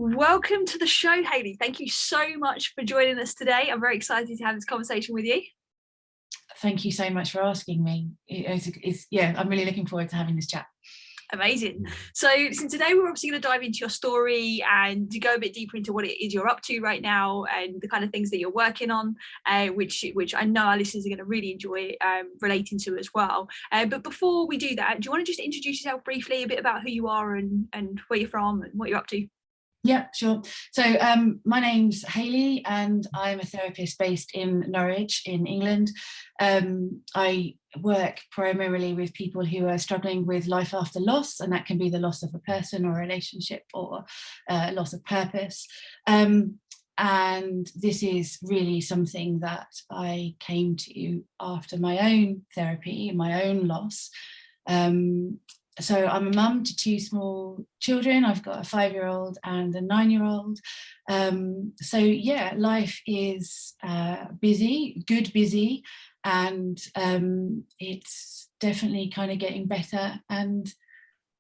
Welcome to the show, Hayley. Thank you so much for joining us today. I'm very excited to have this conversation with you. Thank you so much for asking me. I'm really looking forward to having this chat. Amazing. So today we're obviously going to dive into your story and to go a bit deeper into what it is you're up to right now and the kind of things that you're working on, which I know our listeners are going to really enjoy relating to as well. But before we do that, do you want to just introduce yourself briefly, a bit about who you are and where you're from and what you're up to? Yeah, sure. So my name's Hayley and I'm a therapist based in Norwich in England. I work primarily with people who are struggling with life after loss, and that can be the loss of a person or a relationship or loss of purpose. And this is really something that I came to after my own therapy, my own loss. So I'm a mum to two small children. I've got a 5-year-old and a 9-year-old. So yeah, life is busy, and it's definitely kind of getting better and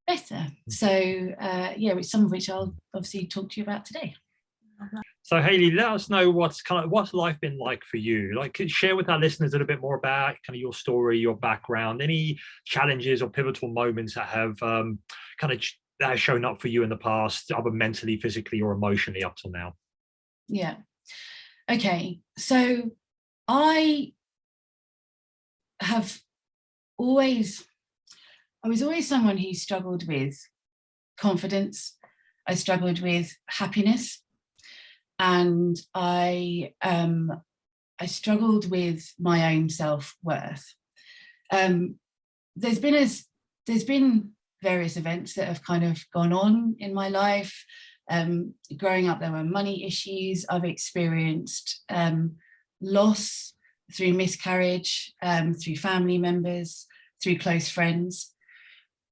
better. So some of which I'll obviously talk to you about today. So Hayley, let us know what's life been like for you. Like, share with our listeners a little bit more about kind of your story, your background, any challenges or pivotal moments that have that have shown up for you in the past, either mentally, physically, or emotionally up till now. Yeah. Okay. So I was always someone who struggled with confidence. I struggled with happiness. And I struggled with my own self-worth. There's been various events that have kind of gone on in my life. Growing up, there were money issues. I've experienced loss through miscarriage, through family members, through close friends.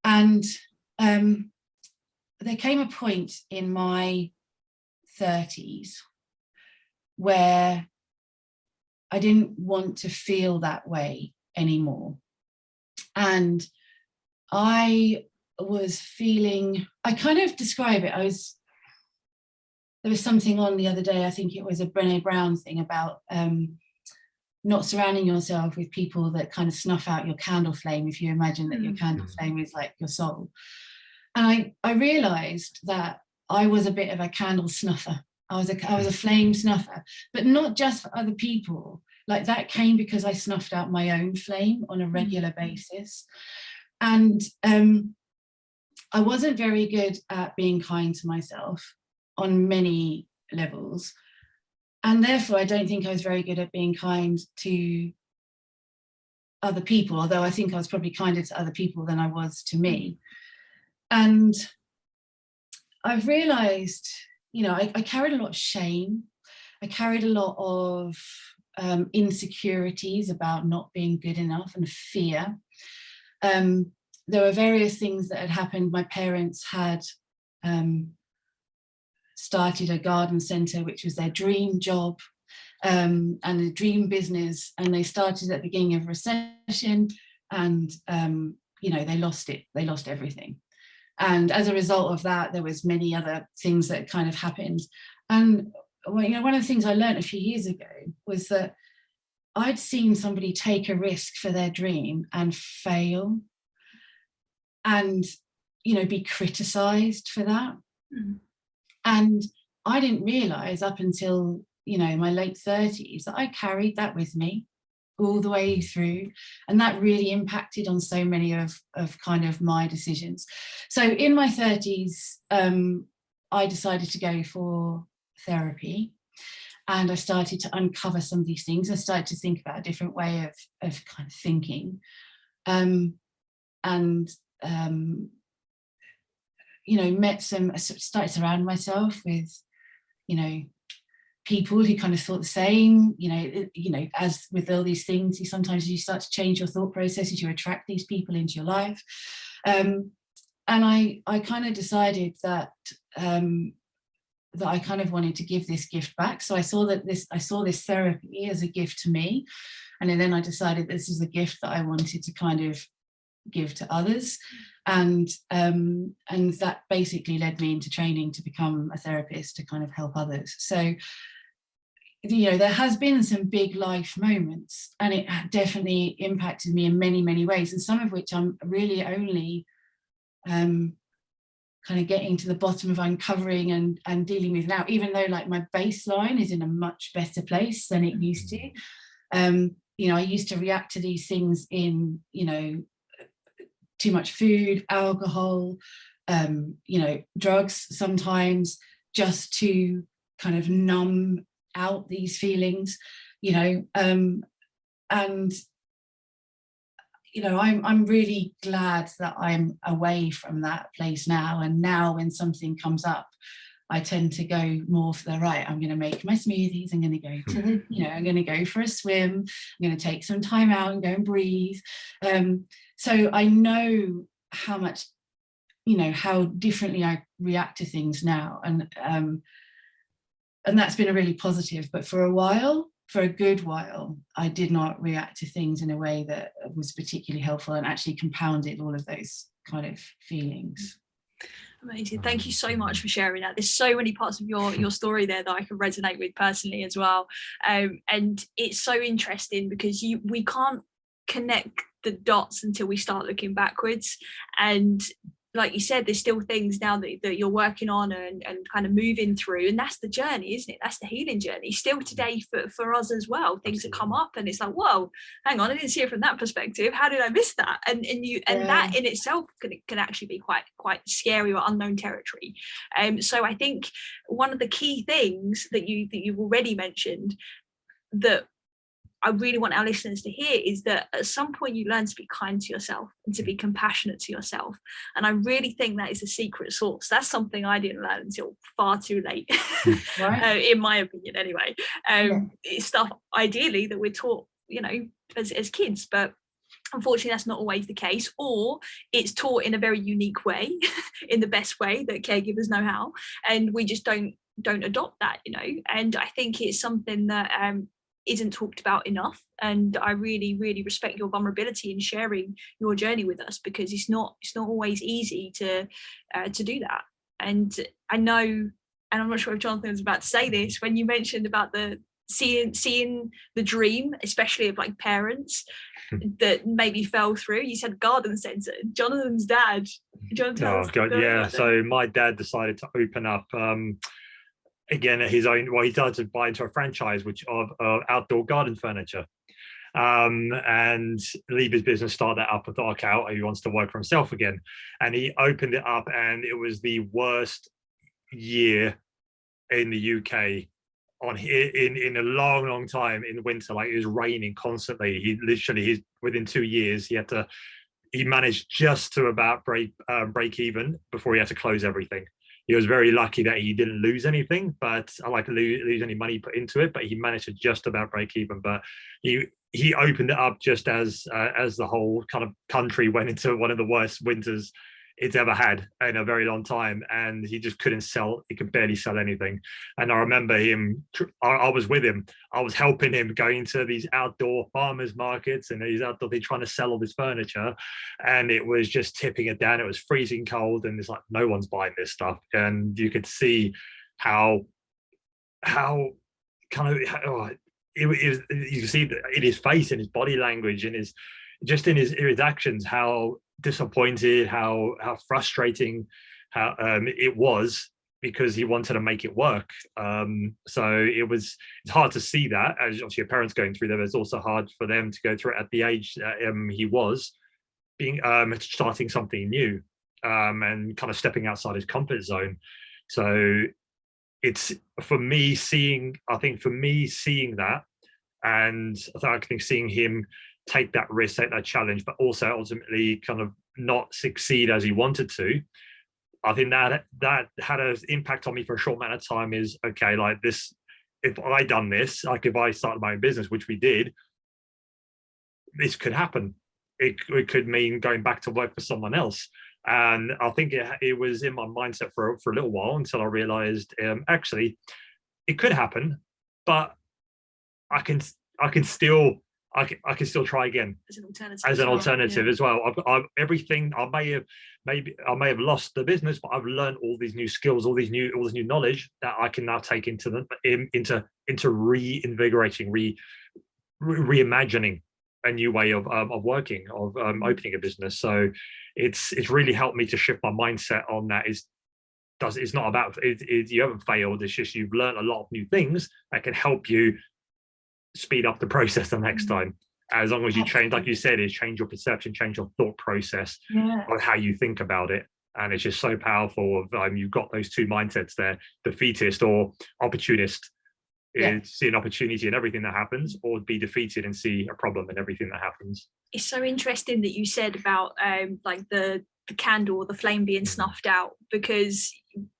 And there came a point in my 30s where I didn't want to feel that way anymore. And I kind of describe it, there was something on the other day, I think it was a Brené Brown thing about not surrounding yourself with people that kind of snuff out your candle flame, if you imagine that your candle flame is like your soul. And I realized that I was a bit of a candle snuffer. I was a flame snuffer, but not just for other people. Like, that came because I snuffed out my own flame on a regular basis. And I wasn't very good at being kind to myself on many levels. And therefore, I don't think I was very good at being kind to other people, although I think I was probably kinder to other people than I was to me. And I've realized, I carried a lot of shame. I carried a lot of insecurities about not being good enough and fear. There were various things that had happened. My parents had started a garden centre, which was their dream job and a dream business. And they started at the beginning of a recession, and they lost it. They lost everything. And as a result of that, there was many other things that kind of happened. And one of the things I learned a few years ago was that I'd seen somebody take a risk for their dream and fail, and be criticized for that. And I didn't realize up until my late 30s that I carried that with me all the way through, and that really impacted on so many of kind of my decisions. So in my 30s, I decided to go for therapy, and I started to uncover some of these things. I started to think about a different way of kind of thinking, started to surround myself with people who kind of thought the same. As with all these things, sometimes you start to change your thought processes, you attract these people into your life. And I kind of decided that I kind of wanted to give this gift back. So I saw this therapy as a gift to me. And then I decided this is a gift that I wanted to kind of give to others. And that basically led me into training to become a therapist to kind of help others. So, you know, there has been some big life moments, and it definitely impacted me in many, many ways, and some of which I'm really only kind of getting to the bottom of uncovering and dealing with now, even though like my baseline is in a much better place than it used to. You know, I used to react to these things in, you know, too much food, alcohol, you know, drugs sometimes, just to kind of numb out these feelings, you know, and you know, I'm really glad that I'm away from that place now. And now when something comes up, I tend to go more for the right. I'm going to make my smoothies. I'm going to go to the, you know, I'm going to go for a swim. I'm going to take some time out and go and breathe. So I know how much, you know, how differently I react to things now. And that's been a really positive. But for a while, for a good while, I did not react to things in a way that was particularly helpful, and actually compounded all of those kind of feelings. Amazing. Thank you so much for sharing that. There's so many parts of your story there that I can resonate with personally as well. And it's so interesting because we can't connect the dots until we start looking backwards. And like you said, there's still things now that you're working on and kind of moving through, and that's the journey, isn't it? That's the healing journey still today for us as well. Things that come up and it's like, whoa, hang on, I didn't see it from that perspective. How did I miss that? And that in itself can actually be quite scary or unknown territory. So I think one of the key things that you've already mentioned that I really want our listeners to hear is that at some point you learn to be kind to yourself and to be compassionate to yourself. And I really think that is the secret sauce. That's something I didn't learn until far too late, right. In my opinion anyway. It's stuff ideally that we're taught, you know, as kids, but unfortunately that's not always the case, or it's taught in a very unique way, in the best way that caregivers know how, and we just don't adopt that, you know. And I think it's something that isn't talked about enough, and I really respect your vulnerability in sharing your journey with us, because it's not always easy to do that. And I know, and I'm not sure if Jonathan was about to say this, when you mentioned about the seeing the dream, especially of like parents that maybe fell through, you said garden centre. Jonathan's dad. Oh God, yeah. So my dad decided to open up again at his own, well, he started to buy into a franchise of outdoor garden furniture, and leave his business, start that up. I thought, okay, he wants to work for himself again, and he opened it up, and it was the worst year in the UK in a long time in the winter. Like, it was raining constantly. He's within 2 years he managed just to about break even before he had to close everything. He was very lucky that he didn't lose anything, but I like to lose any money put into it. But he managed to just about break even. But he opened it up just as the whole kind of country went into one of the worst winters it's ever had in a very long time, and he just couldn't sell. He could barely sell anything. And I remember him. I was with him. I was helping him going to these outdoor farmers markets and these outdoor things, trying to sell all this furniture, and it was just tipping it down. It was freezing cold, and it's like no one's buying this stuff. And you could see how kind of you can see in his face, in his body language, in his actions, how disappointed, how frustrating, how it was, because he wanted to make it work. So it's hard to see that, as obviously your parents going through that. It's also hard for them to go through it at the age that he was being starting something new, and kind of stepping outside his comfort zone. So it's for me seeing that, and I think seeing him take that risk, take that challenge, but also ultimately kind of not succeed as he wanted to. I think that had an impact on me for a short amount of time. Is okay, like this, if I done this, like if I started my own business, which we did, this could happen. It could mean going back to work for someone else. And I think it was in my mindset for a little while, until I realized actually it could happen, but I can still I can still try again as an alternative. As well. I've everything. I may have lost the business, but I've learned all these new skills, all this new knowledge that I can now take into reinvigorating, reimagining a new way of working, of opening a business. So it's really helped me to shift my mindset on that. It's not about you haven't failed. It's just you've learned a lot of new things that can help you speed up the process the next time, as long as you change, like you said, is change your perception, change your thought process on how you think about it. And it's just so powerful. You've got those two mindsets there: defeatist or opportunist. See an opportunity in everything that happens, or be defeated and see a problem in everything that happens. It's so interesting that you said about like the candle or the flame being snuffed out, because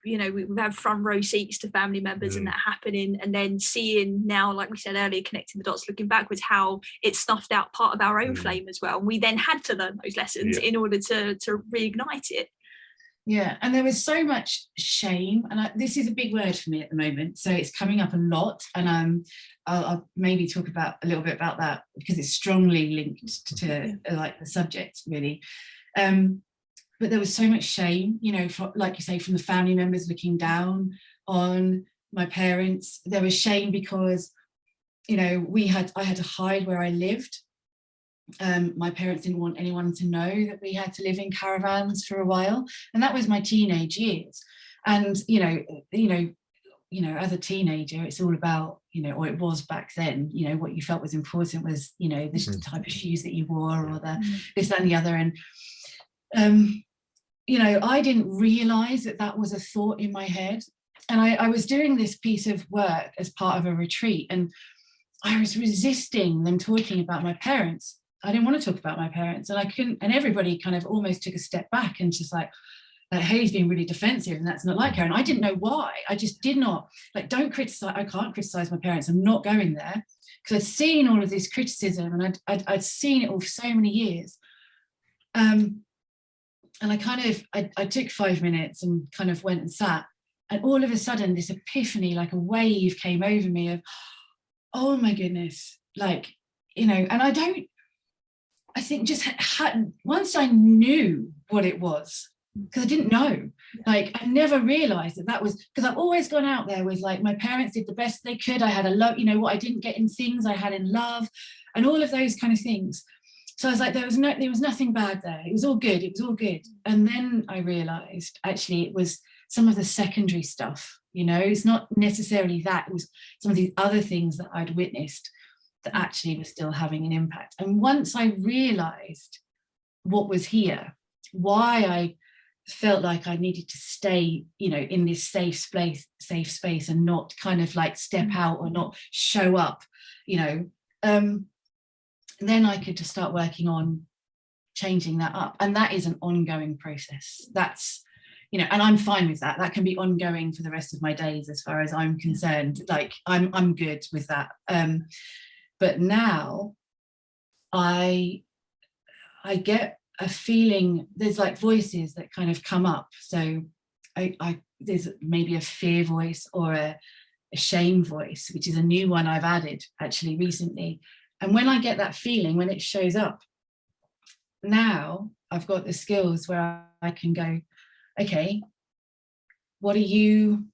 you know we've had front row seats to family members and that happening, and then seeing now, like we said earlier, connecting the dots, looking backwards, how it snuffed out part of our own flame as well, and we then had to learn those lessons in order to reignite it. Yeah, and there was so much shame, and this is a big word for me at the moment, so it's coming up a lot, and I'll maybe talk about a little bit about that, because it's strongly linked to like the subject really. But there was so much shame, you know, like you say, from the family members looking down on my parents. There was shame because, you know, I had to hide where I lived. My parents didn't want anyone to know that we had to live in caravans for a while, and that was my teenage years. And you know, as a teenager, it's all about, you know, or it was back then, you know, what you felt was important was, you know, the type of shoes that you wore, or the this, that, and the other. And you know, I didn't realize that was a thought in my head. And I was doing this piece of work as part of a retreat, and I was resisting them talking about my parents. I didn't want to talk about my parents, and I couldn't, and everybody kind of almost took a step back and just like, Hayley's being really defensive and that's not like her. And I didn't know why. I just did not, like, don't criticize, I can't criticize my parents. I'm not going there, because I'd seen all of this criticism, and I'd seen it all for so many years. And I took 5 minutes and kind of went and sat, and all of a sudden this epiphany, like a wave, came over me of, oh my goodness, like, you know, and I think just once I knew what it was, because I didn't know, like I never realized that was, because I've always gone out there with like, my parents did the best they could. I had a love, you know, what I didn't get in things I had in love, and all of those kind of things. So I was like, there was nothing bad there. It was all good. It was all good. And then I realized actually it was some of the secondary stuff, you know, it's not necessarily that, it was some of these other things that I'd witnessed that actually were still having an impact. And once I realized what was here, why I felt like I needed to stay, you know, in this safe space and not kind of like step out or not show up, you know, then I could just start working on changing that up. And that is an ongoing process. That's, you know, and I'm fine with that. That can be ongoing for the rest of my days as far as I'm concerned. Like I'm good with that. But now I get a feeling, there's like voices that kind of come up. So there's maybe a fear voice or a shame voice, which is a new one I've added actually recently. And when I get that feeling, when it shows up, now I've got the skills where I can go, okay, what are you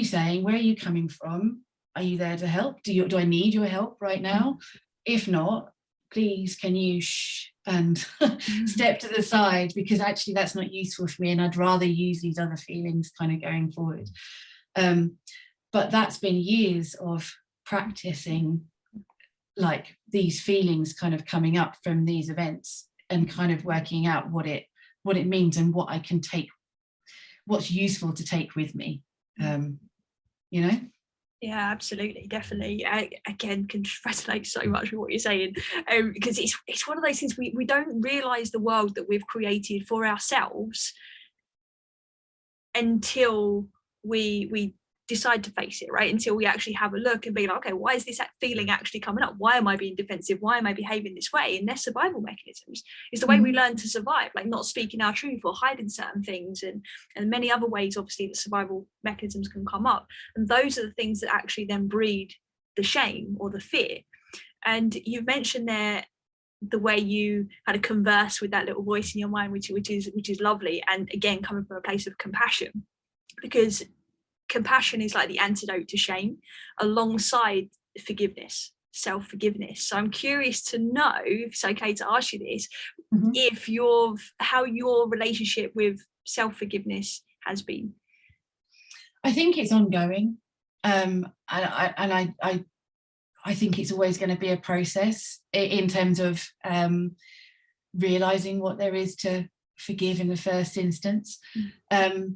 saying? Where are you coming from? Are you there to help? Do I need your help right now? If not, please, can you and step to the side, because actually that's not useful for me, and I'd rather use these other feelings kind of going forward. But that's been years of practicing, like these feelings kind of coming up from these events, and kind of working out what it means and what I can take, what's useful to take with me, you know. Yeah, absolutely, definitely. I again can resonate so much with what you're saying, because it's one of those things we don't realize the world that we've created for ourselves until we decide to face it, right? Until we actually have a look and be like, okay, why is this feeling actually coming up? Why am I being defensive? Why am I behaving this way? And they're survival mechanisms. It's the way we learn to survive, like not speaking our truth or hiding certain things, and many other ways, obviously, that survival mechanisms can come up. And those are the things that actually then breed the shame or the fear. And you've mentioned there the way you kind of converse with that little voice in your mind, which is lovely, and again coming from a place of compassion, because compassion is like the antidote to shame alongside forgiveness, self-forgiveness. So I'm curious to know, if it's okay to ask you this, if how your relationship with self-forgiveness has been. I think it's ongoing, and I think it's always going to be a process in terms of realizing what there is to forgive in the first instance. There's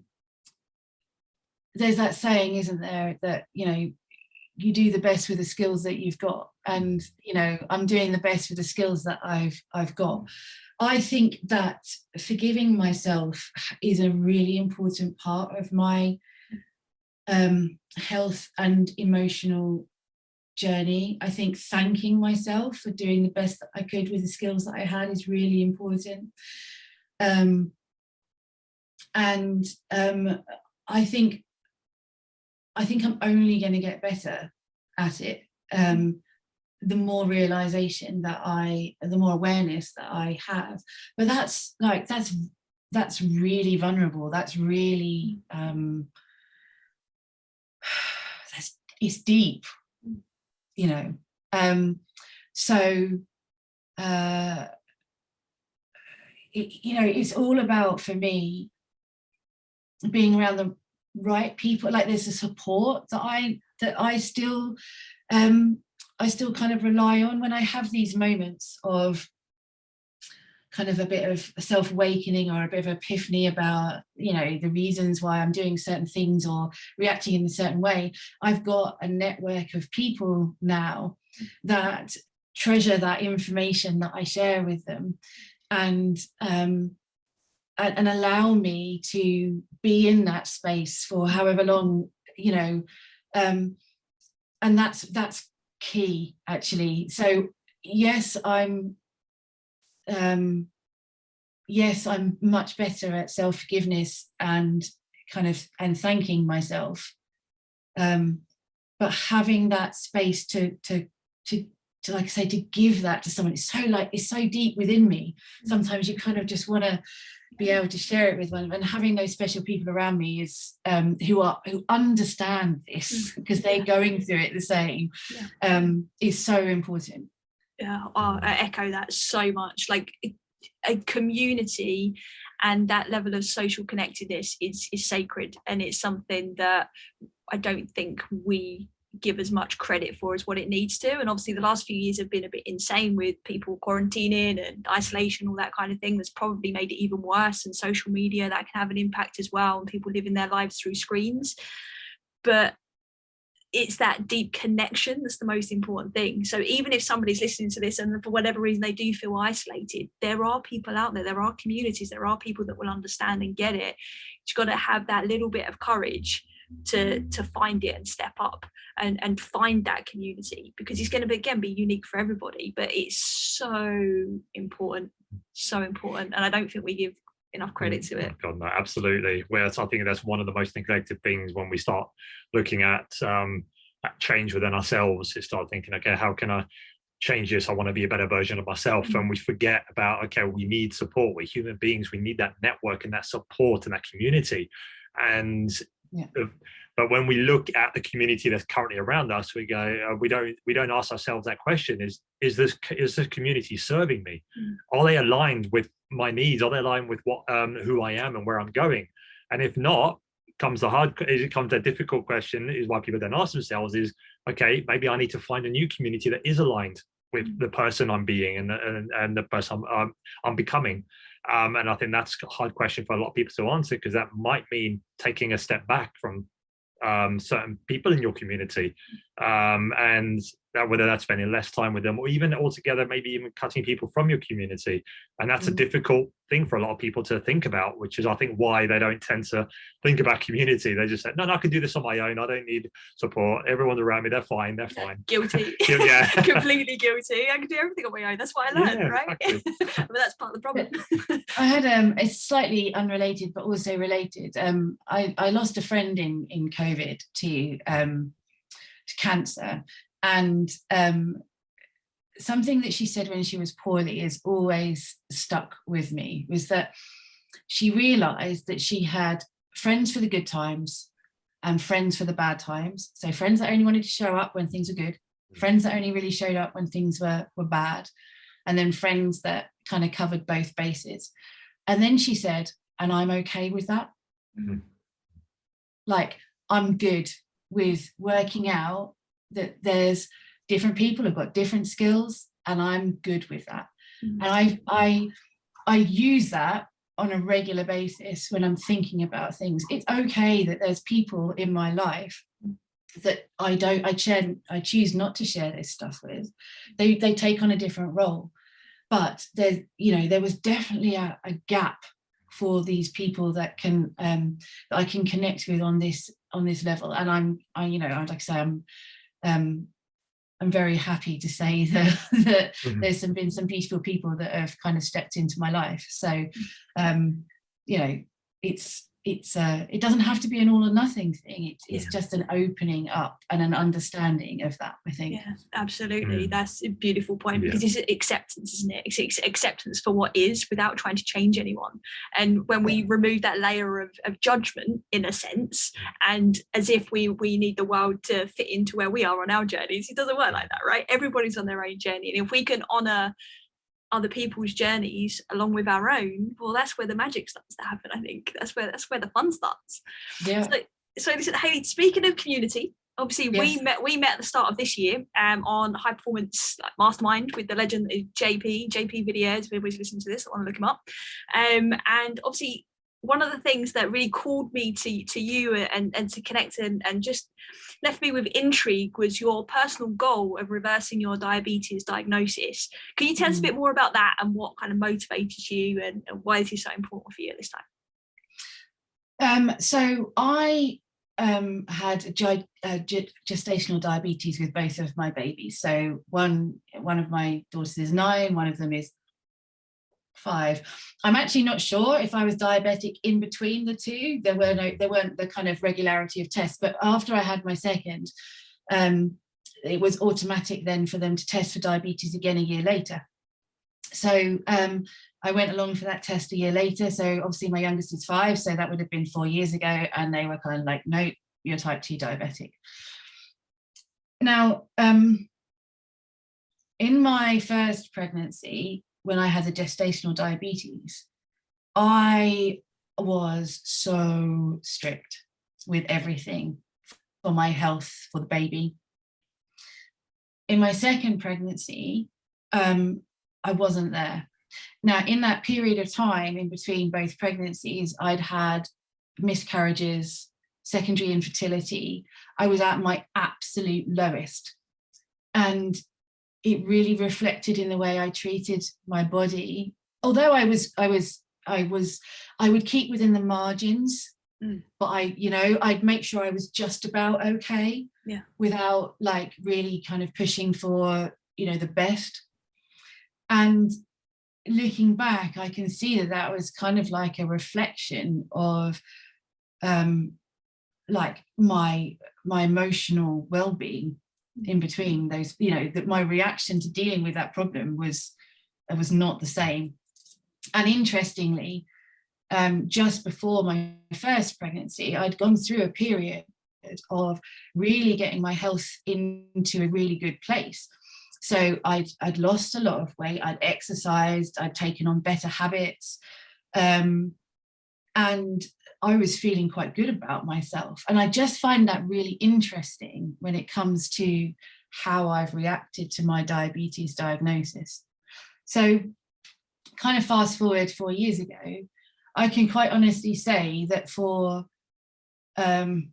that saying, isn't there, that, you know, you do the best with the skills that you've got, and, you know, I'm doing the best with the skills that I've got. I think that forgiving myself is a really important part of my health and emotional journey. I think thanking myself for doing the best that I could with the skills that I had is really important. I think I'm only going to get better at it. The more realization the more awareness that I have. But that's really vulnerable. That's really it's deep, you know. It's all about, for me, being around the right people. Like, there's a support that I still kind of rely on when I have these moments of kind of a bit of self-awakening or a bit of epiphany about, you know, the reasons why I'm doing certain things or reacting in a certain way. I've got a network of people now that treasure that information that I share with them, and allow me to be in that space for however long, you know, and that's key, actually. So yes, I'm much better at self-forgiveness and thanking myself, but having that space to like I say, to give that to someone, it's so deep within me. Sometimes you kind of just want to be able to share it with one, and having those special people around me is who understand this, because they're going through it the same, is so important. I echo that so much. Like, a community and that level of social connectedness is sacred, and it's something that I don't think we give as much credit for as what it needs to. And obviously the last few years have been a bit insane with people quarantining and isolation, all that kind of thing. That's probably made it even worse, and social media, that can have an impact as well, and people living their lives through screens. But it's that deep connection that's the most important thing. So even if somebody's listening to this and for whatever reason they do feel isolated, there are people out there are communities, there are people that will understand and get it. You've got to have that little bit of courage to find it and step up and find that community, because it's going to be unique for everybody, but it's so important, and I don't think we give enough credit to it. God, no, absolutely. Whereas I think that's one of the most neglected things when we start looking at change within ourselves, is start thinking, okay, how can I change this? I want to be a better version of myself. And we forget about, okay, we need support. We're human beings. We need that network and that support and that community. And but when we look at the community that's currently around us, we go, we don't ask ourselves that question: is this community serving me? Are they aligned with my needs? Are they aligned with what who I am and where I'm going? And if not, it comes a difficult question, is why people don't ask themselves is, okay, maybe I need to find a new community that is aligned with the person I'm being and the person I'm becoming. And I think that's a hard question for a lot of people to answer, because that might mean taking a step back from certain people in your community, and that whether that's spending less time with them, or even altogether maybe even cutting people from your community. And that's a difficult thing for a lot of people to think about, which is I think why they don't tend to think about community. They just say, no, I can do this on my own, I don't need support, everyone's around me, they're fine. Guilty. Yeah. Completely guilty. I can do everything on my own, that's what I learned, right? Exactly. But that's part of the problem. I had it's slightly unrelated but also related. I lost a friend in COVID to cancer, and something that she said when she was poorly is always stuck with me, was that she realized that she had friends for the good times and friends for the bad times. So friends that only wanted to show up when things were good, friends that only really showed up when things were bad, and then friends that kind of covered both bases. And then she said, and I'm okay with that. Mm-hmm. Like, I'm good with working out that there's different people have got different skills, and I'm good with that. Mm-hmm. And I use that on a regular basis when I'm thinking about things. It's okay that there's people in my life that I choose not to share this stuff with. They take on a different role. But there was definitely a gap for these people that I can connect with on this level. And like I say, I'm very happy to say that Mm-hmm. there's been some beautiful people that have kind of stepped into my life. So it doesn't have to be an all or nothing thing. It's just an opening up and an understanding of that, I think. Yeah, absolutely. That's a beautiful point, because it's acceptance, isn't it? It's acceptance for what is without trying to change anyone. And when we remove that layer of judgment, in a sense, and as if we need the world to fit into where we are on our journeys, it doesn't work like that, right? Everybody's on their own journey. And if we can honor other people's journeys along with our own, well, that's where the magic starts to happen. I think that's where the fun starts. Yeah. So listen, Hayley, speaking of community, obviously we met at the start of this year on High Performance Mastermind with the legend JP videos. If anybody's listening to this, I want to look him up. And obviously one of the things that really called me to you and to connect and just left me with intrigue was your personal goal of reversing your diabetes diagnosis. Can you tell us a bit more about that and what kind of motivated you and why this is so important for you at this time? So I had gestational diabetes with both of my babies. So one of my daughters is 9, one of them is 5. I'm actually not sure if I was diabetic in between the two. There weren't the kind of regularity of tests, but after I had my second, it was automatic then for them to test for diabetes again a year later. So I went along for that test a year later. So obviously my youngest is 5, so that would have been 4 years ago, and they were kind of like, no, you're type 2 diabetic. Now, in my first pregnancy, when I had the gestational diabetes, I was so strict with everything for my health, for the baby. In my second pregnancy, I wasn't there. Now, in that period of time in between both pregnancies, I'd had miscarriages, secondary infertility. I was at my absolute lowest. And it really reflected in the way I treated my body. Although I would keep within the margins, but I'd make sure I was just about okay, without like really kind of pushing for, the best. And looking back, I can see that was kind of like a reflection of like my emotional well-being in between those, that my reaction to dealing with that problem was not the same. And interestingly, just before my first pregnancy, I'd gone through a period of really getting my health into a really good place. So I'd lost a lot of weight, I'd exercised, I'd taken on better habits, and I was feeling quite good about myself. And I just find that really interesting when it comes to how I've reacted to my diabetes diagnosis. So kind of fast forward 4 years ago, I can quite honestly say that for the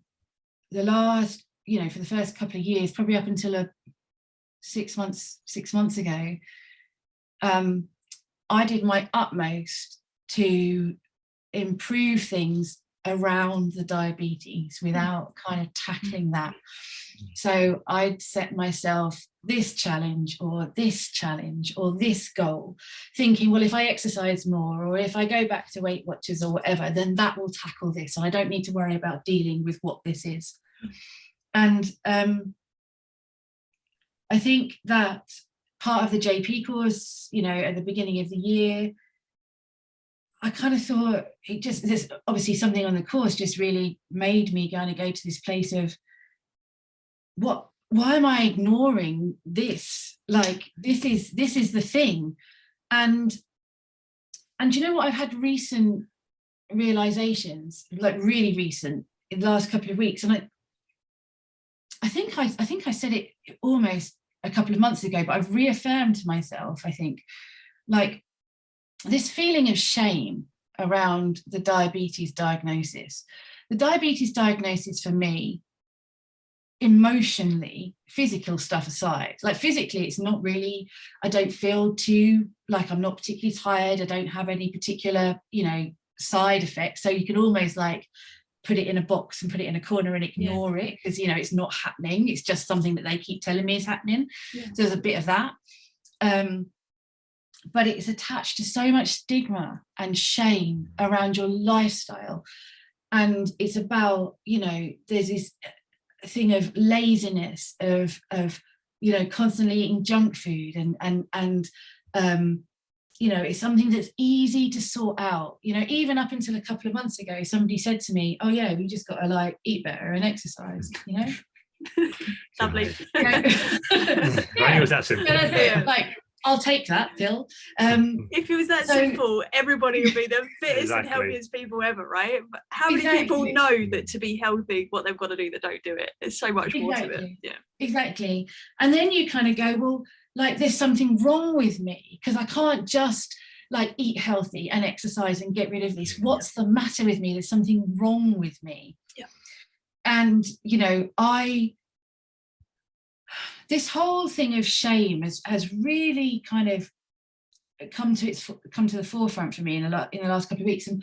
last, for the first couple of years, probably up until 6 months ago, I did my utmost to improve things around the diabetes without kind of tackling that. So I'd set myself this challenge or this goal, thinking, well, if I exercise more or if I go back to Weight Watchers or whatever, then that will tackle this and I don't need to worry about dealing with what this is. And I think that part of the JP course, you know, at the beginning of the year, I kind of thought there's obviously something on the course just really made me kind of go to this place of why am I ignoring this? Like, this is the thing. And you know what, I've had recent realizations, like really recent, in the last couple of weeks. And I think I said it almost a couple of months ago, but I've reaffirmed to myself, I think, like, this feeling of shame around the diabetes diagnosis. The diabetes diagnosis for me, emotionally, physical stuff aside, like physically, it's not really, I don't feel too, like, I'm not particularly tired. I don't have any particular, you know, side effects. So you can almost like put it in a box and put it in a corner and ignore it, because, you know, it's not happening. It's just something that they keep telling me is happening. So there's a bit of that. But it's attached to so much stigma and shame around your lifestyle. And it's about, you know, there's this thing of laziness, of you know, constantly eating junk food, and you know, it's something that's easy to sort out. You know, even up until a couple of months ago, somebody said to me, oh yeah, we just got to like eat better and exercise, you know. Lovely. It was that simple. Like, I'll take that, Phil. If it was that simple, everybody would be the fittest Exactly. and healthiest people ever, right? But how many people know that to be healthy, what they've got to do that don't do it? There's so much more to it. Yeah, exactly. And then you kind of go, well, like, there's something wrong with me, because I can't just like eat healthy and exercise and get rid of this. What's the matter with me? There's something wrong with me. Yeah. And, you know, this whole thing of shame has really kind of come to the forefront for me in the last couple of weeks. And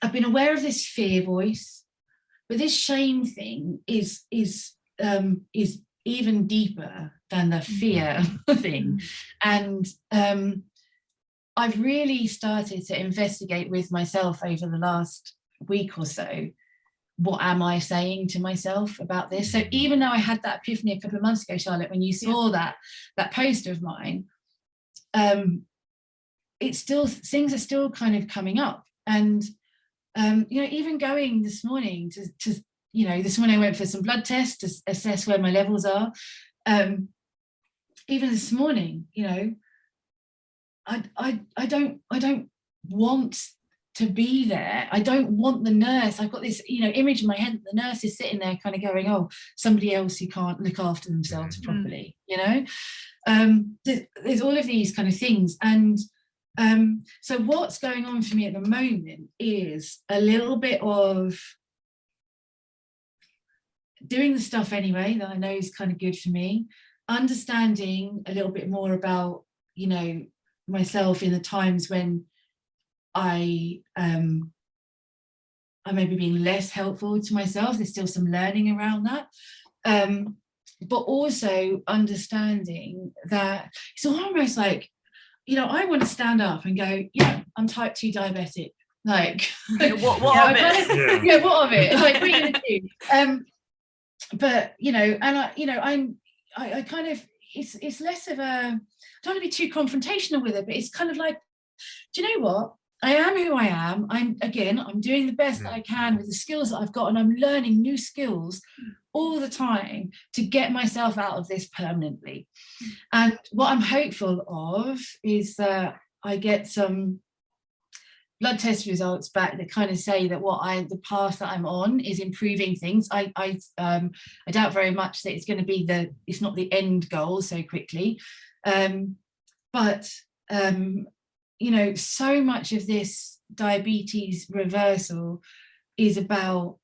I've been aware of this fear voice, but this shame thing is even deeper than the fear thing. And I've really started to investigate with myself over the last week or so, what am I saying to myself about this? So even though I had that epiphany a couple of months ago, Charlotte, when you saw that post of mine, it's still, things are still kind of coming up. And you know, even going this morning to you know, this morning I went for some blood tests to assess where my levels are. Even this morning, you know, I don't want to be there. I don't want the nurse. I've got this, you know, image in my head that the nurse is sitting there kind of going, oh, somebody else who can't look after themselves properly, you know. There's all of these kind of things. And so what's going on for me at the moment is a little bit of doing the stuff anyway that I know is kind of good for me, understanding a little bit more about, you know, myself in the times when I may be being less helpful to myself. There's still some learning around that, but also understanding that it's almost like, you know, I want to stand up and go, yeah, I'm type 2 diabetic. Like, what of it? Yeah, what of it? Like, what are you gonna do? But you know, and I kind of, it's less of a, I don't want to be too confrontational with it, but it's kind of like, do you know what? I am who I am. I'm doing the best that I can with the skills that I've got, and I'm learning new skills all the time to get myself out of this permanently. And what I'm hopeful of is that I get some blood test results back that kind of say that the path that I'm on is improving things. I doubt very much that it's going to be it's not the end goal so quickly, but you know, so much of this diabetes reversal is about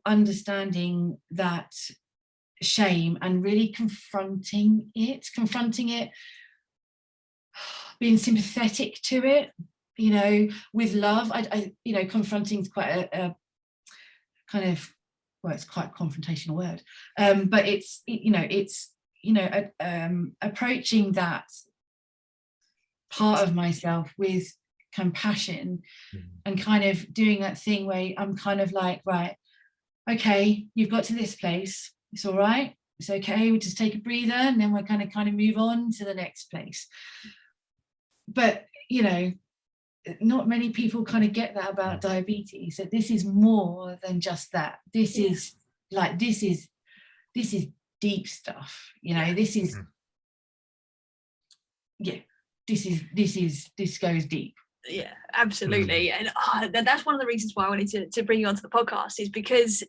understanding that shame and really confronting it, being sympathetic to it, you know, with love. I you know, confronting is quite a kind of, well, it's quite a confrontational word, but it's approaching that part of myself with compassion, and kind of doing that thing where I'm kind of like, right, okay, you've got to this place, it's all right, it's okay, we just take a breather, and then we're kind of move on to the next place. But you know, not many people kind of get that about diabetes, that this is more than just that. This is like, this is deep stuff, you know. This is this goes deep. Yeah, absolutely. And that's one of the reasons why I wanted to bring you onto the podcast, is because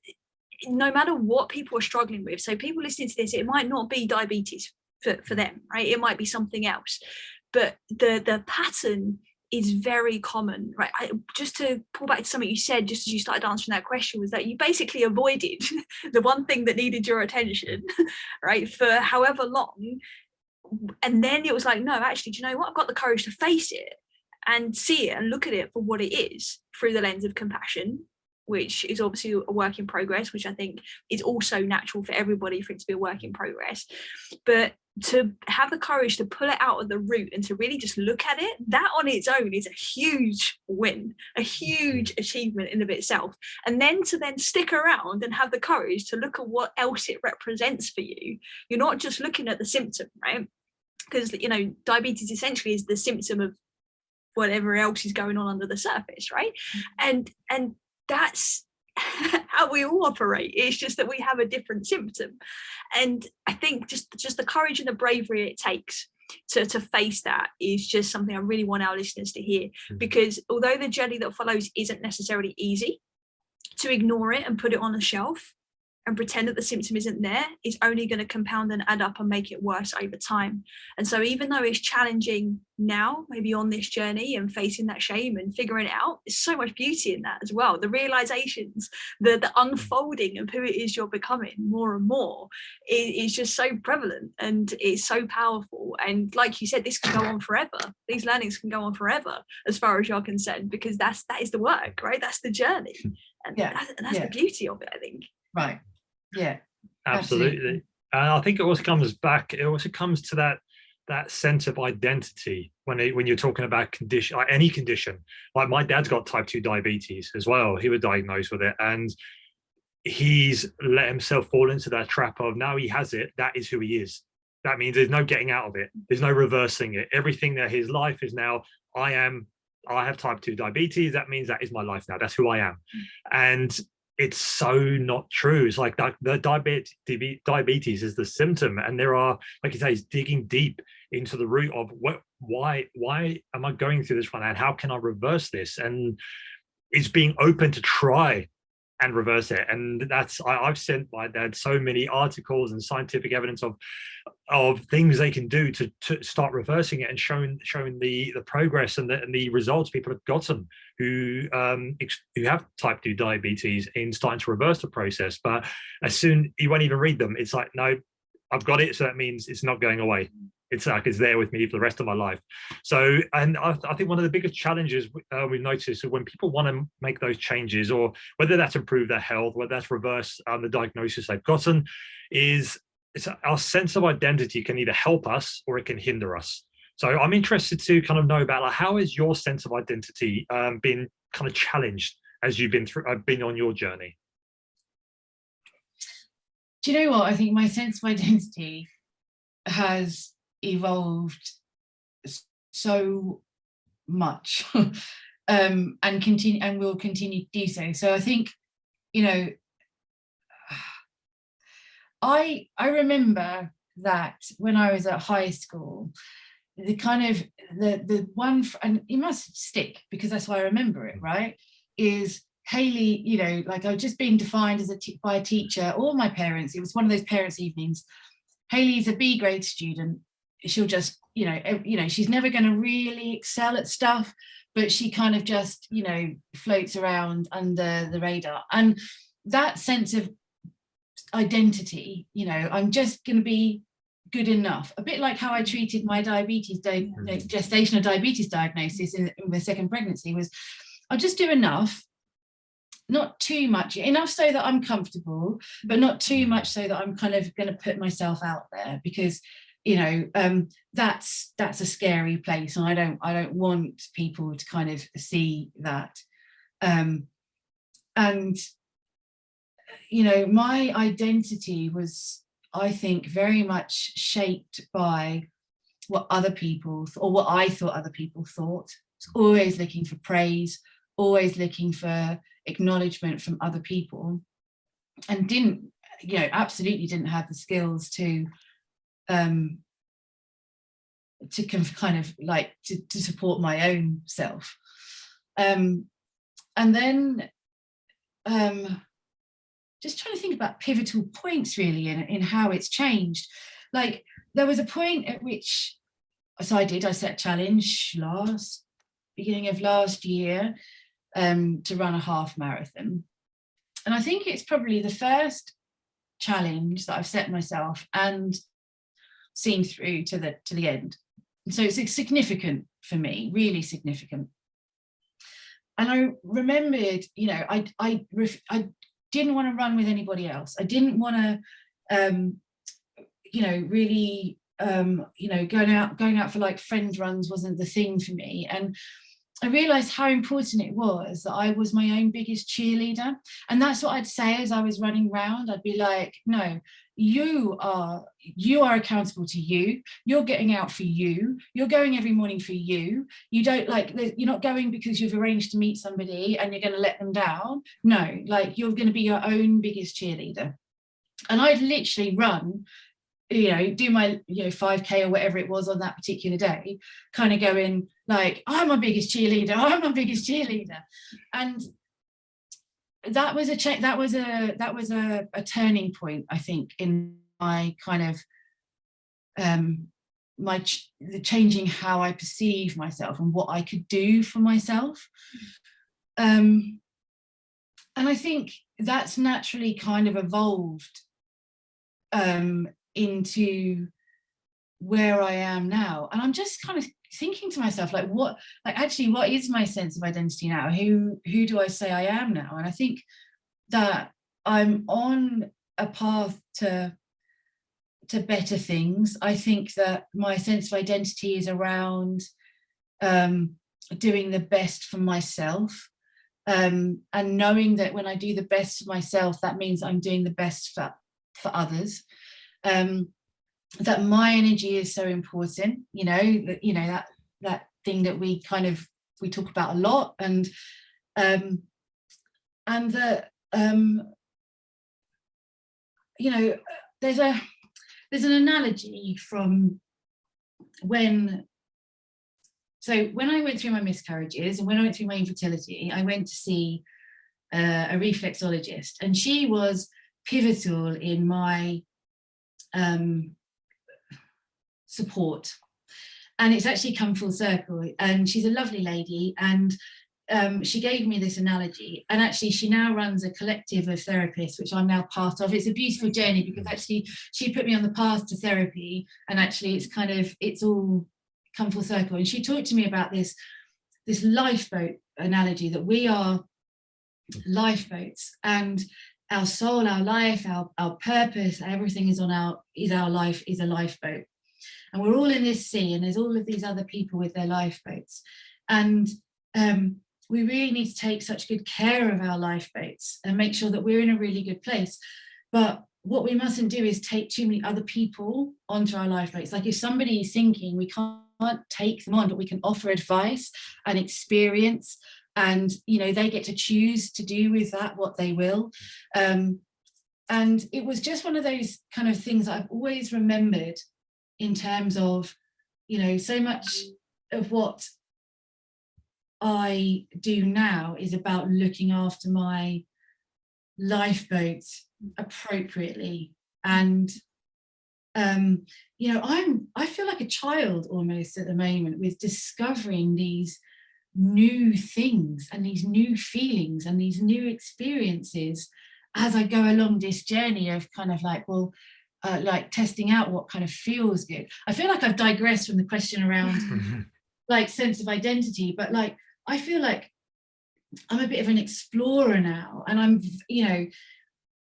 no matter what people are struggling with, so people listening to this, it might not be diabetes for them, right? It might be something else, but the pattern is very common, right? Just to pull back to something you said just as you started answering that question, was that you basically avoided the one thing that needed your attention, right, for however long. And then it was like, no, actually, do you know what? I've got the courage to face it and see it and look at it for what it is, through the lens of compassion, which is obviously a work in progress, which I think is also natural for everybody, for it to be a work in progress. But to have the courage to pull it out of the root and to really just look at it, that on its own is a huge win, a huge achievement in of itself. And then to then stick around and have the courage to look at what else it represents for you. You're not just looking at the symptom, right? Because, you know, diabetes essentially is the symptom of whatever else is going on under the surface, right? And that's how we all operate. It's just that we have a different symptom. And I think just the courage and the bravery it takes to face that is just something I really want our listeners to hear, because although the journey that follows isn't necessarily easy, to ignore it and put it on a shelf and pretend that the symptom isn't there is only going to compound and add up and make it worse over time. And so even though it's challenging now, maybe on this journey and facing that shame and figuring it out, there's so much beauty in that as well. The realizations, the unfolding of who it is you're becoming more and more is just so prevalent, and it's so powerful. And like you said, this can go on forever. These learnings can go on forever as far as you're concerned, because that is the work, right? That's the journey. And that's the beauty of it, I think. Right. Yeah, absolutely. And I think it also comes to that sense of identity when you're talking about condition, like any condition. Like my dad's got type 2 diabetes as well. He was diagnosed with it, and he's let himself fall into that trap of, now he has it, that is who he is. That means there's no getting out of it. There's no reversing it. Everything that his life is now, I have type 2 diabetes. That means that is my life now. That's who I am. And it's so not true. It's like that the diabetes is the symptom, and there are, like you say, it's digging deep into the root of why am I going through this one, and how can I reverse this? And it's being open to try and reverse it. And that's, I've sent my dad so many articles and scientific evidence of things they can do to start reversing it, and showing the progress and the results people have gotten who have type 2 diabetes in starting to reverse the process. But as soon, you won't even read them. It's like, no, I've got it, so that means it's not going away. It's like it's there with me for the rest of my life. So, and I think one of the biggest challenges we've noticed is when people want to make those changes, or whether that's improve their health, whether that's reverse the diagnosis they've gotten, it's our sense of identity can either help us or it can hinder us. So I'm interested to kind of know about, like, how has your sense of identity been kind of challenged as you've been on your journey? Do you know what? I think my sense of identity has evolved so much and will continue to do so. So I think, you know, I remember that when I was at high school, the kind of the one, and it must stick because that's why I remember it, right, is Hayley, you know, like I've just been defined as by a teacher or my parents. It was one of those parents' evenings. Hayley's a B grade student. She'll just, you know, she's never going to really excel at stuff, but she kind of just, you know, floats around under the radar. And that sense of identity, you know, I'm just going to be good enough, a bit like how I treated my diabetes, gestational diabetes diagnosis in my second pregnancy, was I'll just do enough, not too much, enough so that I'm comfortable, but not too much so that I'm kind of going to put myself out there, because, you know, that's a scary place, and I don't want people to kind of see that. And you know, my identity was I think, very much shaped by what other people, or what I thought other people thought. Always looking for praise, always looking for acknowledgement from other people, and absolutely didn't have the skills to support my own self. And then just trying to think about pivotal points really in how it's changed. Like, there was a point at which, I set a challenge beginning of last year to run a half marathon. And I think it's probably the first challenge that I've set myself and seen through to the end. And so it's significant for me, really significant. And I remembered, I didn't want to run with anybody else. I didn't want to, really, going out for like friend runs wasn't the thing for me. And I realized how important it was that I was my own biggest cheerleader. And that's what I'd say as I was running around. I'd be like, no, you are accountable to you. You're getting out for you. You're going every morning for you. You're not going because you've arranged to meet somebody and you're going to let them down. No, like, you're going to be your own biggest cheerleader. And I'd literally run, do my 5K or whatever it was on that particular day, kind of going like, I'm my biggest cheerleader, and that was a turning point, I think, in my kind of the changing how I perceive myself and what I could do for myself. And I think that's naturally kind of evolved into where I am now. And I'm just kind of thinking to myself, what is my sense of identity now? Who do I say I am now? And I think that I'm on a path to better things. I think that my sense of identity is around doing the best for myself, and knowing that when I do the best for myself, that means I'm doing the best for others. That my energy is so important, that thing that we talk about a lot, and that there's an analogy from when I went through my miscarriages and when I went through my infertility. I went to see a reflexologist, and she was pivotal in my support. And it's actually come full circle, and she's a lovely lady, and she gave me this analogy, and actually she now runs a collective of therapists, which I'm now part of. It's a beautiful journey, because actually she put me on the path to therapy, and actually it's all come full circle. And she talked to me about this lifeboat analogy, that we are lifeboats, and our soul, our life, our purpose, everything is a lifeboat. And we're all in this sea, and there's all of these other people with their lifeboats. And we really need to take such good care of our lifeboats and make sure that we're in a really good place. But what we mustn't do is take too many other people onto our lifeboats. Like, if somebody is sinking, we can't take them on, but we can offer advice and experience, and they get to choose to do with that what they will. And it was just one of those kind of things that I've always remembered, in terms of so much of what I do now is about looking after my lifeboat appropriately. And I feel like a child almost at the moment, with discovering these new things and these new feelings and these new experiences as I go along this journey of kind of like testing out what kind of feels good. I feel like I've digressed from the question around like sense of identity, but like I feel like I'm a bit of an explorer now, and I'm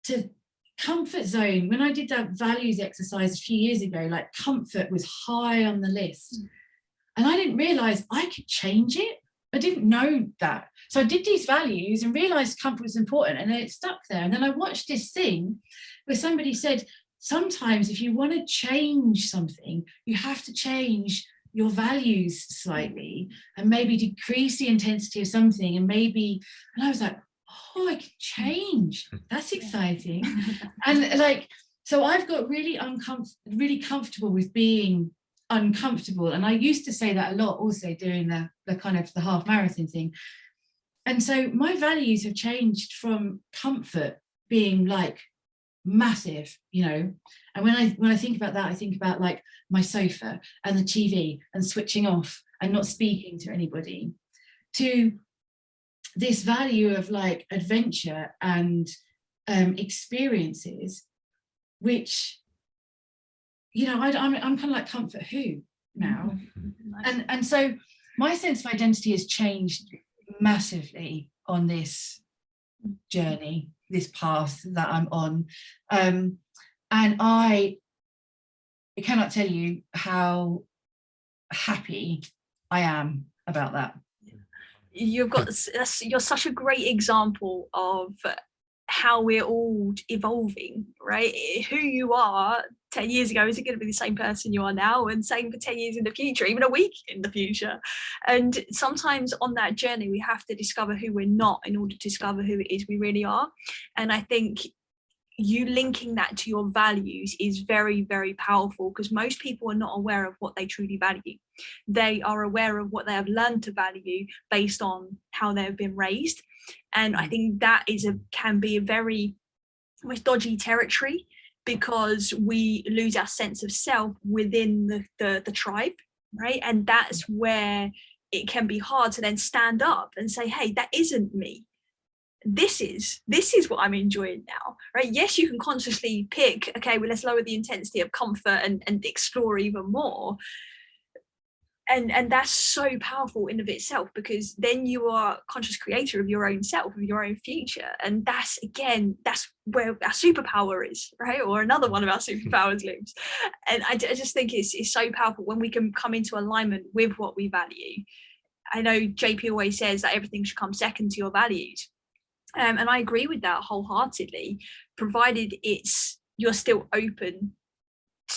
to comfort zone. When I did that values exercise a few years ago, like comfort was high on the list, and I didn't realize I could change it. I didn't know that. So I did these values and realized comfort was important, and then it stuck there. And then I watched this thing where somebody said, sometimes if you want to change something, you have to change your values slightly and maybe decrease the intensity of something. And I was like, oh, I can change. That's exciting. And like, so I've got really comfortable with being uncomfortable. And I used to say that a lot also doing the kind of the half marathon thing. And so my values have changed from comfort being like massive, you know. And when I think about that, I think about like my sofa and the TV and switching off and not speaking to anybody, to this value of like adventure and experiences, which, you know, I'm kind of like comfort who now. Nice. And so my sense of identity has changed massively on this journey, this path that I'm on. And I cannot tell you how happy I am about that. You're such a great example of how we're all evolving, right? Who you are 10 years ago isn't going to be the same person you are now, and same for 10 years in the future, even a week in the future. And sometimes on that journey we have to discover who we're not in order to discover who it is we really are. And I think you linking that to your values is very, very powerful, because most people are not aware of what they truly value. They are aware of what they have learned to value based on how they've been raised. And I think that can be a very almost dodgy territory, because we lose our sense of self within the tribe, right? And that's where it can be hard to then stand up and say, hey, that isn't me. This is what I'm enjoying now, right? Yes, you can consciously pick, okay, well, let's lower the intensity of comfort and explore even more. And that's so powerful in of itself, because then you are conscious creator of your own self, of your own future. And that's where our superpower is, right? Or another one of our superpowers lives. And I just think it's so powerful when we can come into alignment with what we value. I know JP always says that everything should come second to your values. And I agree with that wholeheartedly, provided you're still open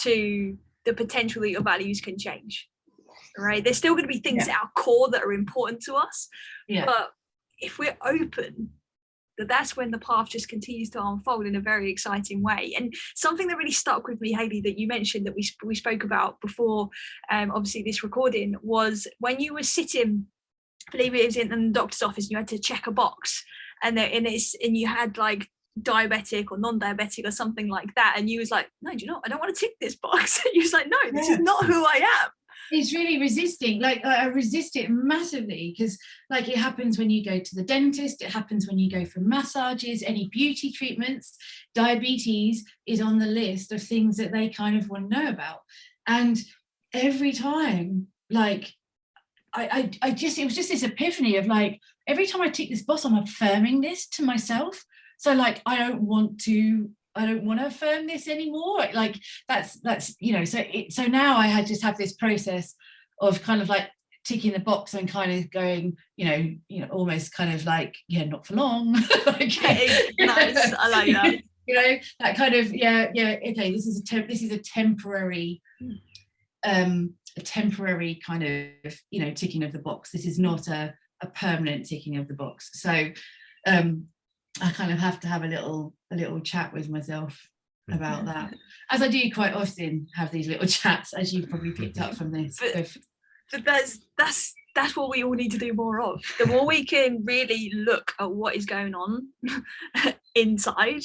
to the potential that your values can change, right? There's still going to be things at our core that are important to us, but if we're open, that's when the path just continues to unfold in a very exciting way. And something that really stuck with me, Hayley, that you mentioned that we spoke about before, obviously this recording, was when you were sitting, I believe it was in the doctor's office, and you had to check a box, and you had like diabetic or non-diabetic or something like that, and you was like, no, do you know, I don't want to tick this box. You was like, no, this is not who I am. It's really resisting. Like I resist it massively, because like it happens when you go to the dentist, it happens when you go for massages, any beauty treatments. Diabetes is on the list of things that they kind of want to know about. And every time, like it was just this epiphany of like, every time I tick this box, I'm affirming this to myself. So like, I don't want to affirm this anymore. Like that's you know, so now I just have this process of kind of like ticking the box and kind of going, you know, almost kind of like, not for long. Like, nice. I like that. You know, that kind of okay, this is a temporary kind of, you know, ticking of the box. This is not a permanent ticking of the box. So I kind of have to have a little chat with myself about that, as I do quite often have these little chats, as you've probably picked up from this. But that's what we all need to do more of. The more we can really look at what is going on inside,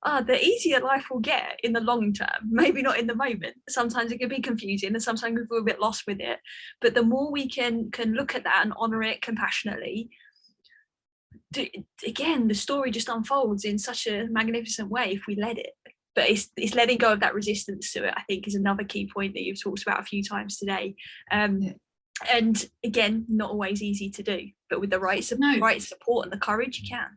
the easier life will get in the long term. Maybe not in the moment. Sometimes it can be confusing, and sometimes we feel a bit lost with it. But the more we can look at that and honour it compassionately, again, the story just unfolds in such a magnificent way if we let it. But it's letting go of that resistance to it, I think, is another key point that you've talked about a few times today. And again, not always easy to do, but with the right support and the courage, you can.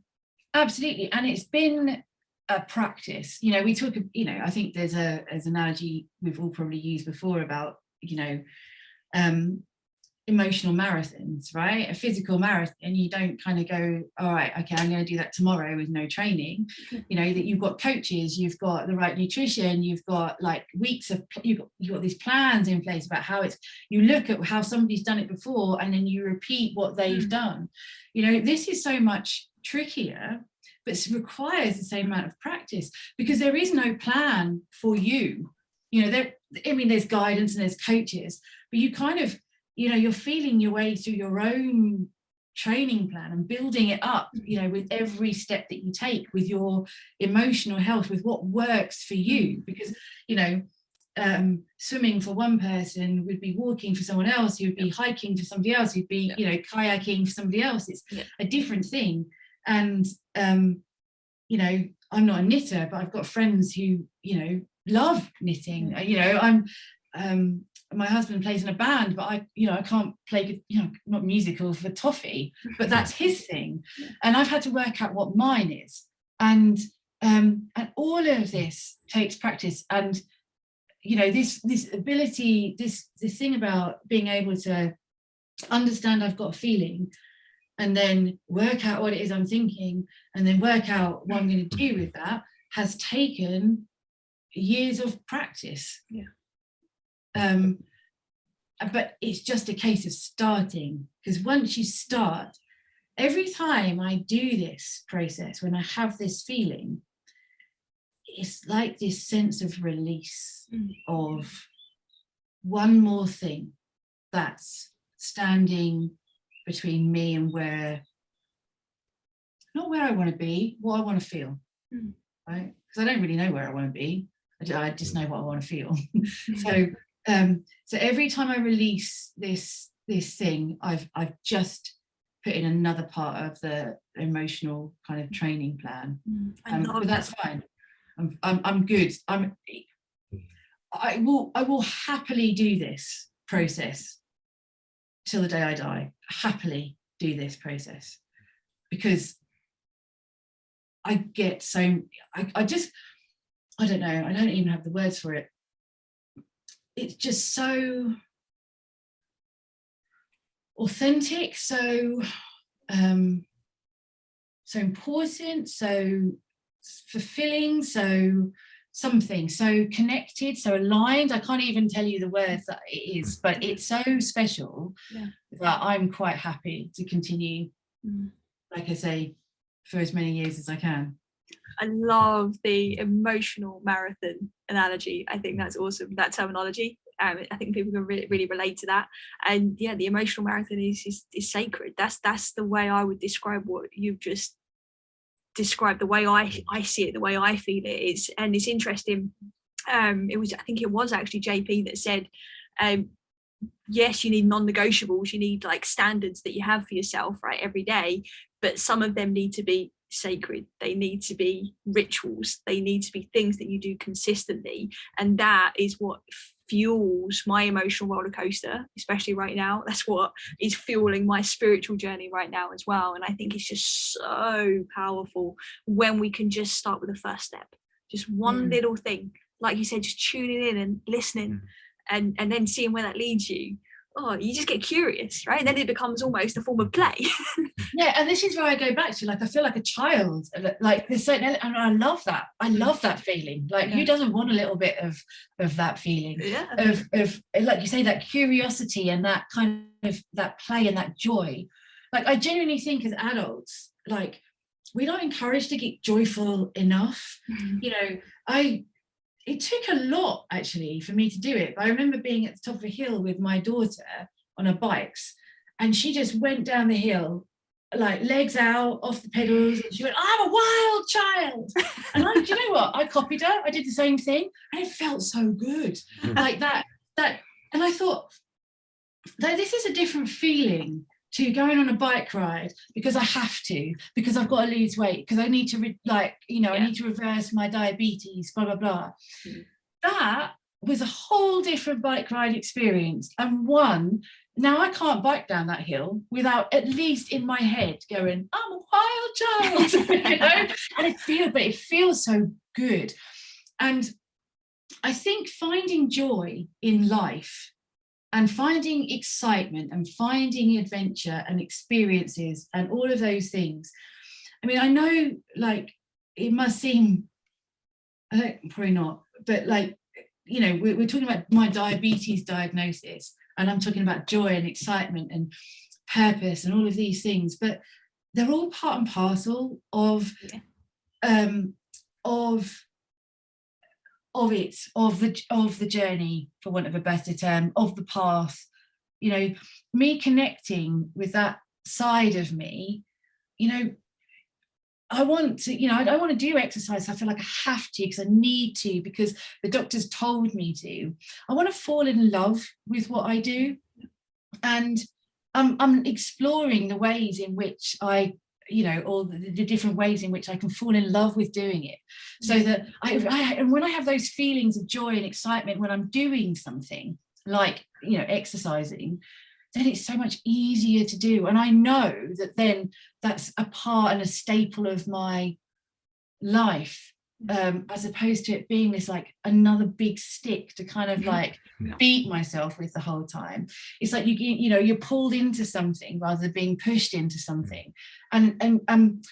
Absolutely. And it's been a practice. You know, we talk, you know, I think there's an analogy we've all probably used before about, you know, emotional marathons, right? A physical marathon, you don't kind of go, all right, okay, I'm going to do that tomorrow with no training. You know, that you've got coaches, you've got the right nutrition, you've got like weeks of, you've got these plans in place about how it's, you look at how somebody's done it before and then you repeat what they've done. You know, this is so much trickier, but it requires the same amount of practice, because there is no plan for you. You know, there's guidance and there's coaches, but you kind of, you know, you're feeling your way through your own training plan and building it up, you know, with every step that you take, with your emotional health, with what works for you. Because, you know, swimming for one person would be walking for someone else, you'd be hiking for somebody else, you'd be, you know, kayaking for somebody else. It's a different thing. And, you know, I'm not a knitter, but I've got friends who, you know, love knitting. You know, my husband plays in a band, but I can't play, you know, not musical for toffee, but that's his thing. And I've had to work out what mine is. And all of this takes practice. And, you know, this ability, this thing about being able to understand I've got a feeling, and then work out what it is I'm thinking, and then work out what I'm going to do with that, has taken years of practice. But it's just a case of starting, because once you start, every time I do this process, when I have this feeling, it's like this sense of release of one more thing that's standing between me and not where I want to be, what I want to feel, right? Because I don't really know where I want to be. I just know what I want to feel. So every time I release this thing, I've just put in another part of the emotional kind of training plan. But that's fine. I'm good. I will happily do this process till the day I die. Happily do this process, because I get so I don't know, I don't even have the words for it. It's just so authentic, so important, so fulfilling, so something, so connected, so aligned. I can't even tell you the words that it is, but it's so special that I'm quite happy to continue, like I say, for as many years as I can. I love the emotional marathon analogy. I think that's awesome, that terminology. I think people can really relate to that. And yeah, the emotional marathon is sacred. That's the way I would describe what you've just described, the way I see it, the way I feel it is. And it's interesting. I think it was actually JP that said, yes, you need non-negotiables, you need like standards that you have for yourself, right, every day, but some of them need to be sacred. They need to be rituals. They need to be things that you do consistently. And that is what fuels my emotional roller coaster, especially right now. That's what is fueling my spiritual journey right now as well. And I think it's just so powerful when we can just start with the first step, just one little thing, like you said, just tuning in and listening, and then seeing where that leads you. Oh, you just get curious, right? And then it becomes almost a form of play. Yeah, and this is where I go back to, like, I feel like a child, like there's certain, and I love that. I love that feeling. Like, who doesn't want a little bit of that feeling? Of like you say, that curiosity and that kind of that play and that joy. Like, I genuinely think as adults, like, we're not encouraged to get joyful enough. You know, it took a lot actually for me to do it. But I remember being at the top of a hill with my daughter on her bikes, and she just went down the hill, like legs out, off the pedals, and she went, I'm a wild child. And do you know what? I copied her. I did the same thing, and it felt so good. Like that. And I thought, this is a different feeling to going on a bike ride because I have to, because I've got to lose weight, because I need to I need to reverse my diabetes, blah, blah, blah. That was a whole different bike ride experience. And now I can't bike down that hill without at least in my head going, I'm a wild child, you know? And it feels so good. And I think finding joy in life and finding excitement and finding adventure and experiences and all of those things. I mean, I know, like, it must seem, probably not, but like, you know, we're talking about my diabetes diagnosis, and I'm talking about joy and excitement and purpose and all of these things, but they're all part and parcel of the journey, for want of a better term, of the path. You know, me connecting with that side of me, you know, I want to, you know, I don't want to do exercise. I feel like I have to because I need to, because the doctors told me to. I want to fall in love with what I do. And I'm exploring the ways in which I, you know, or the different ways in which I can fall in love with doing it, so that and when I have those feelings of joy and excitement when I'm doing something like, you know, exercising, then it's so much easier to do. And I know that then that's a part and a staple of my life, as opposed to it being this like another big stick to kind of like beat myself with the whole time. It's like you know, you're pulled into something rather than being pushed into something, and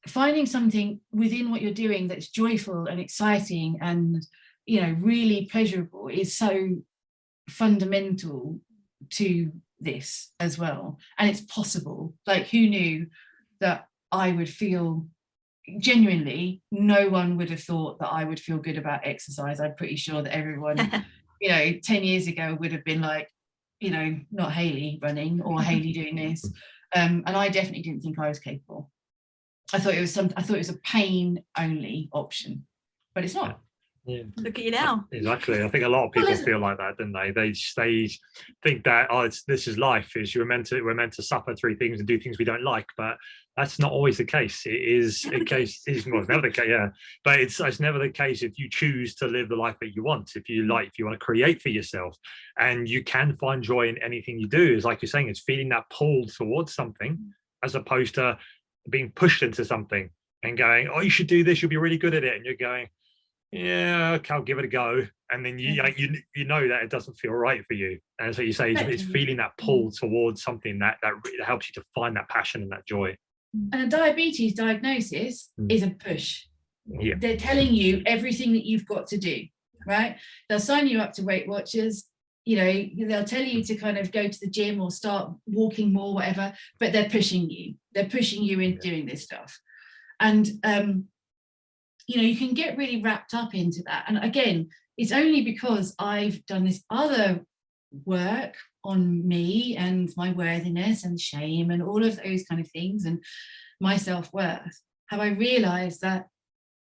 finding something within what you're doing that's joyful and exciting and, you know, really pleasurable is so fundamental to this as well. And it's possible. Like, who knew that I would feel, genuinely, no one would have thought that I would feel good about exercise. I'm pretty sure that everyone, you know, 10 years ago would have been like, you know, not Hayley running or Hayley doing this. And I definitely didn't think I was capable. I thought it was a pain only option, but it's not. Yeah. Look at you now. Exactly. I think a lot of people feel like that, don't they? They think that, oh, this is life. Is we're meant to suffer through things and do things we don't like, but that's not always the case. It is a case. It's never the case. Yeah, but it's never the case if you choose to live the life that you want. If you want to create for yourself, and you can find joy in anything you do. Is like you're saying, it's feeling that pull towards something, as opposed to being pushed into something and going, oh, you should do this. You'll be really good at it, and you're going, yeah, okay, I'll give it a go, and then you know that it doesn't feel right for you, and so you say it's feeling that pull towards something that really helps you to find that passion and that joy. And a diabetes diagnosis is a push. Yeah, they're telling you everything that you've got to do, right? They'll sign you up to Weight Watchers, you know, they'll tell you to kind of go to the gym or start walking more, whatever, but they're pushing you into doing this stuff. And you know, you can get really wrapped up into that. And again, it's only because I've done this other work on me and my worthiness and shame and all of those kind of things and my self-worth, have I realized that,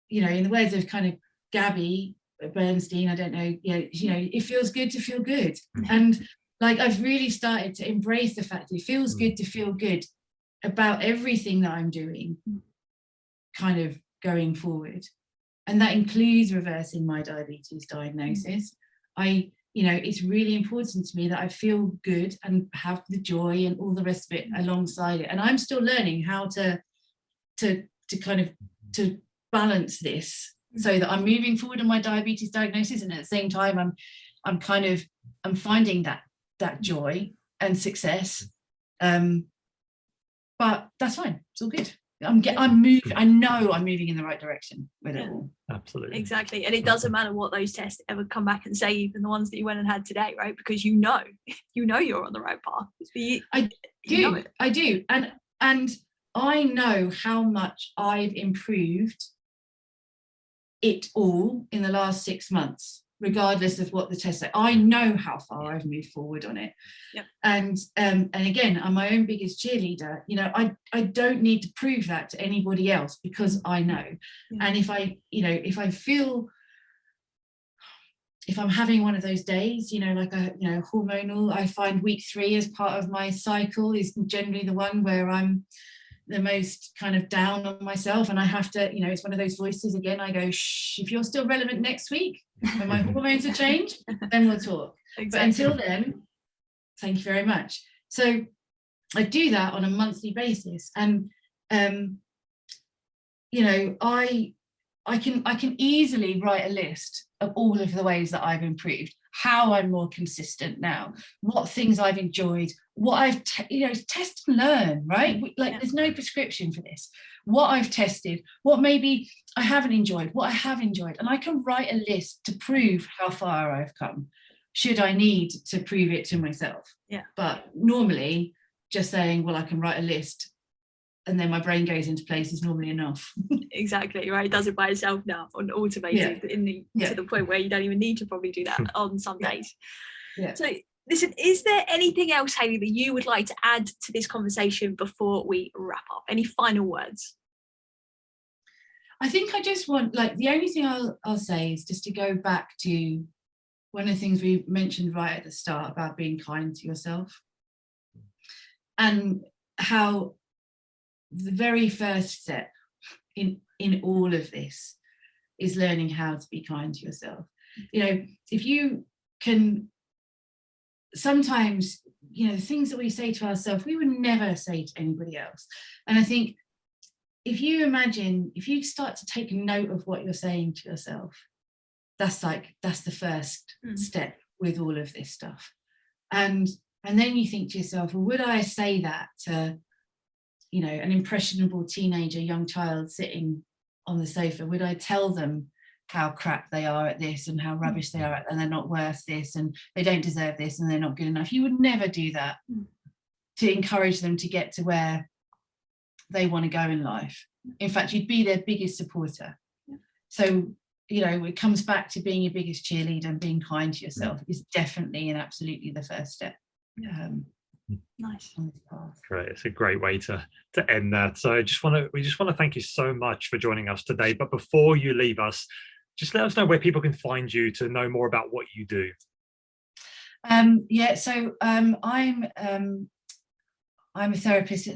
you know, in the words of kind of Gabby Bernstein, I don't know, you know, it feels good to feel good. And like, I've really started to embrace the fact that it feels good to feel good about everything that I'm doing, kind of going forward. And that includes reversing my diabetes diagnosis. You know, it's really important to me that I feel good and have the joy and all the rest of it alongside it. And I'm still learning how to kind of to balance this so that I'm moving forward on my diabetes diagnosis, and at the same time I'm finding that joy and success. But that's fine. It's all good. I'm moving. I know I'm moving in the right direction with it all. Absolutely. Exactly. And it doesn't matter what those tests ever come back and say, even the ones that you went and had today, right? Because you know you're on the right path. I do. And I know how much I've improved it all in the last 6 months, regardless of what the tests say. I know how far I've moved forward on it. Yep. And again, I'm my own biggest cheerleader. You know, I don't need to prove that to anybody else because I know. Yeah. And if I'm having one of those days, you know, like hormonal, I find week 3 as part of my cycle is generally the one where I'm the most kind of down on myself, and I have to, you know, it's one of those voices again. I go, shh, if you're still relevant next week when my hormones are changed, then we'll talk. Exactly. But until then, thank you very much. So I do that on a monthly basis, and you know, I I can easily write a list of all of the ways that I've improved, how I'm more consistent now, what things I've enjoyed, what I've test and learn, right? Like there's no prescription for this. What I've tested, what maybe I haven't enjoyed, what I have enjoyed, and I can write a list to prove how far I've come, should I need to prove it to myself. Yeah. But normally just saying, well, I can write a list and then my brain goes into place is normally enough. Exactly, right. It does it by itself now, on automated to the point where you don't even need to probably do that on some days. Yeah. So listen, is there anything else, Hayley, that you would like to add to this conversation before we wrap up? Any final words? I think I just want, like, the only thing I'll say is just to go back to one of the things we mentioned right at the start about being kind to yourself, and how the very first step in all of this is learning how to be kind to yourself. You know, if you can, sometimes, you know, the things that we say to ourselves, we would never say to anybody else. And I think if you imagine, if you start to take note of what you're saying to yourself, that's the first step with all of this stuff. And then you think to yourself, well, would I say that to, you know, an impressionable teenager, young child sitting on the sofa? Would I tell them how crap they are at this and how rubbish they are at, and they're not worth this and they don't deserve this and they're not good enough? You would never do that to encourage them to get to where they want to go in life. In fact, you'd be their biggest supporter. So, you know, it comes back to being your biggest cheerleader, and being kind to yourself is definitely and absolutely the first step. Nice. Great. It's a great way to end that. So we just want to thank you so much for joining us today. But before you leave us, just let us know where people can find you to know more about what you do. I'm a therapist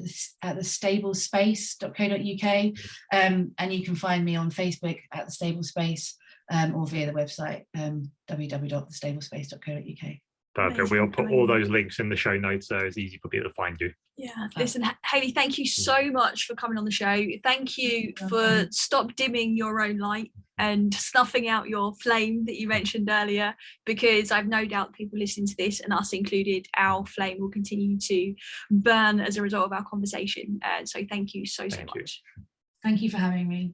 at the Stebbing-Mills.co.uk, and you can find me on Facebook at the Stable Space, or via the website www.thestablespace.co.uk. Perfect. We'll put all those links in the show notes, so it's easy for people to find you. Yeah. Listen, Hayley, thank you so much for coming on the show. Thank you for stop dimming your own light and snuffing out your flame that you mentioned earlier, because I've no doubt people listening to this, and us included, our flame will continue to burn as a result of our conversation. So thank you so much. Thank you for having me.